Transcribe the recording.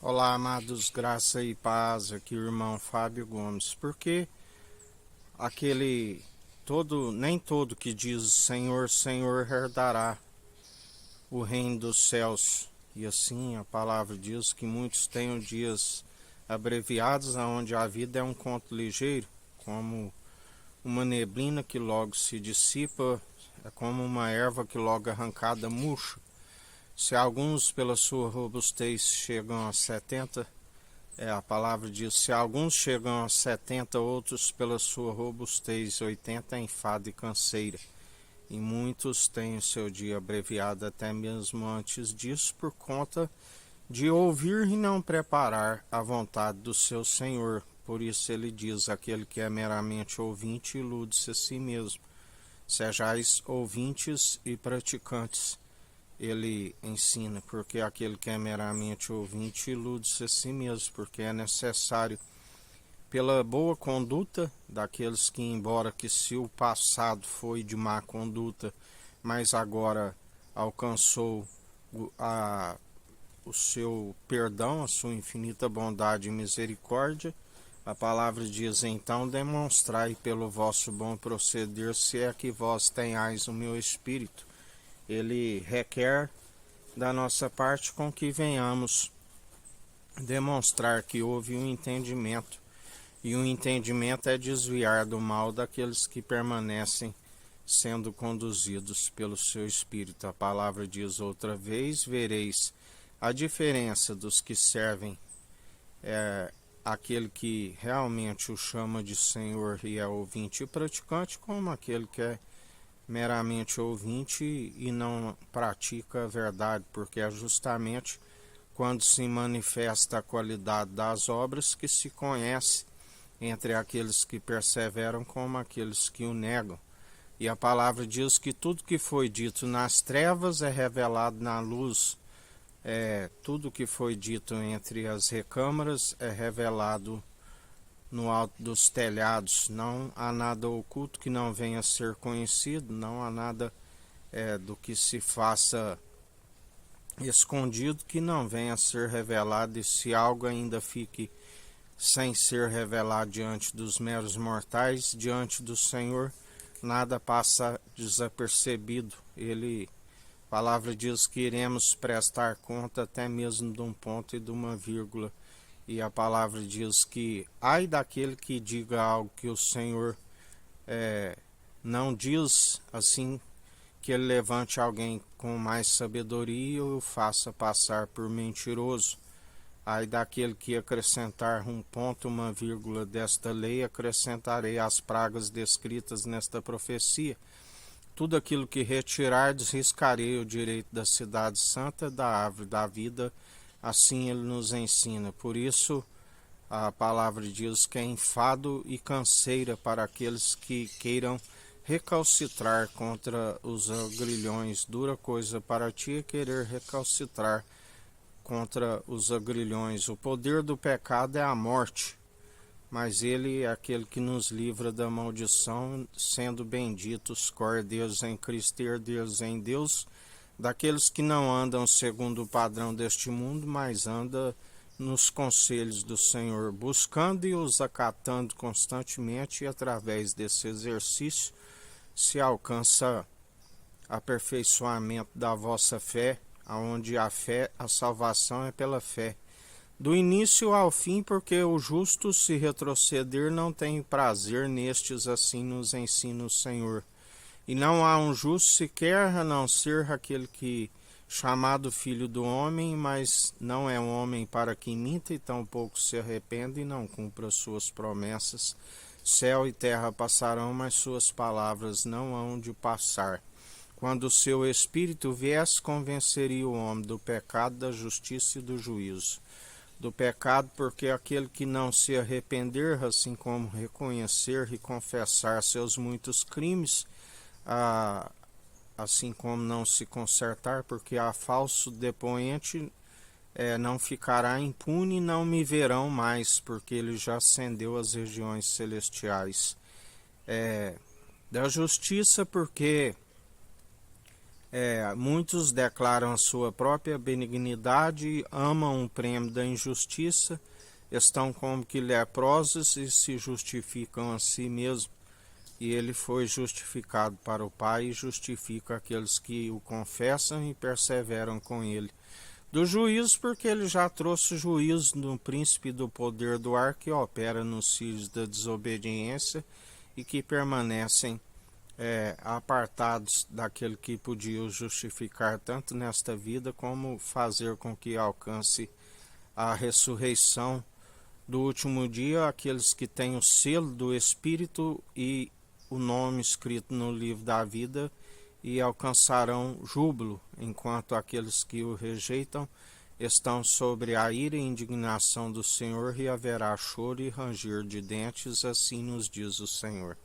Olá, amados, graça e paz, aqui o irmão Fábio Gomes. Porque nem todo que diz Senhor, Senhor herdará o reino dos céus. E assim a palavra diz que muitos tenham dias abreviados, onde a vida é um conto ligeiro, como uma neblina que logo se dissipa, é como uma erva que logo arrancada murcha. Se alguns pela sua robustez chegam a 70, a palavra diz, se alguns chegam a 70, outros pela sua robustez 80 enfado e canseira. E muitos têm o seu dia abreviado até mesmo antes disso por conta de ouvir e não preparar a vontade do seu Senhor. Por isso ele diz, aquele que é meramente ouvinte ilude-se a si mesmo. Sejais ouvintes e praticantes. Ele ensina, porque aquele que é meramente ouvinte ilude-se a si mesmo, porque é necessário, pela boa conduta daqueles que, embora que se o passado foi de má conduta, mas agora alcançou o seu perdão, a sua infinita bondade e misericórdia, a palavra diz, então demonstrai pelo vosso bom proceder, se é que vós tenhais o meu espírito. Ele requer da nossa parte com que venhamos demonstrar que houve um entendimento, e o entendimento é desviar do mal daqueles que permanecem sendo conduzidos pelo seu Espírito. A palavra diz outra vez, vereis a diferença dos que servem aquele que realmente o chama de Senhor e é ouvinte e praticante, como aquele que é meramente ouvinte e não pratica a verdade, porque é justamente quando se manifesta a qualidade das obras que se conhece entre aqueles que perseveram como aqueles que o negam. E a palavra diz que tudo que foi dito nas trevas é revelado na luz. Tudo que foi dito entre as recâmaras é revelado no alto dos telhados. Não há nada oculto que não venha a ser conhecido, não há nada do que se faça escondido que não venha a ser revelado, e se algo ainda fique sem ser revelado diante dos meros mortais, diante do Senhor, nada passa desapercebido. A palavra diz que iremos prestar conta até mesmo de um ponto e de uma vírgula. E a palavra diz que ai daquele que diga algo que o Senhor não diz, assim que ele levante alguém com mais sabedoria e o faça passar por mentiroso. Ai daquele que acrescentar um ponto, uma vírgula desta lei, acrescentarei as pragas descritas nesta profecia. Tudo aquilo que retirardes, riscarei o direito da cidade santa, da árvore da vida. Assim ele nos ensina. Por isso, a palavra diz que é enfado e canseira para aqueles que queiram recalcitrar contra os agrilhões. Dura coisa para ti é querer recalcitrar contra os agrilhões. O poder do pecado é a morte, mas ele é aquele que nos livra da maldição, sendo benditos cordeiros em Cristo e herdeiros em Deus, daqueles que não andam segundo o padrão deste mundo, mas andam nos conselhos do Senhor, buscando e os acatando constantemente, e através desse exercício se alcança aperfeiçoamento da vossa fé, aonde a fé, a salvação é pela fé. Do início ao fim, porque o justo, se retroceder, não tem prazer nestes, assim nos ensina o Senhor. E não há um justo sequer, a não ser aquele que chamado filho do homem, mas não é um homem para que minta, e tampouco se arrependa e não cumpra suas promessas. Céu e terra passarão, mas suas palavras não hão de passar. Quando o seu Espírito viesse, convenceria o homem do pecado, da justiça e do juízo. Do pecado, porque aquele que não se arrepender, assim como reconhecer e confessar seus muitos crimes, assim como não se consertar, porque há falso depoente, não ficará impune, não me verão mais, porque ele já ascendeu às regiões celestiais. Da justiça, porque Muitos declaram a sua própria benignidade, amam o prêmio da injustiça, estão como que leprosos e se justificam a si mesmos. E ele foi justificado para o Pai e justifica aqueles que o confessam e perseveram com ele. Do juízo, porque ele já trouxe juízo no príncipe do poder do ar que opera nos filhos da desobediência e que permanecem apartados daquele que podia os justificar tanto nesta vida como fazer com que alcance a ressurreição do último dia aqueles que têm o selo do Espírito e o nome escrito no livro da vida e alcançarão júbilo, enquanto aqueles que o rejeitam estão sobre a ira e indignação do Senhor e haverá choro e ranger de dentes, assim nos diz o Senhor.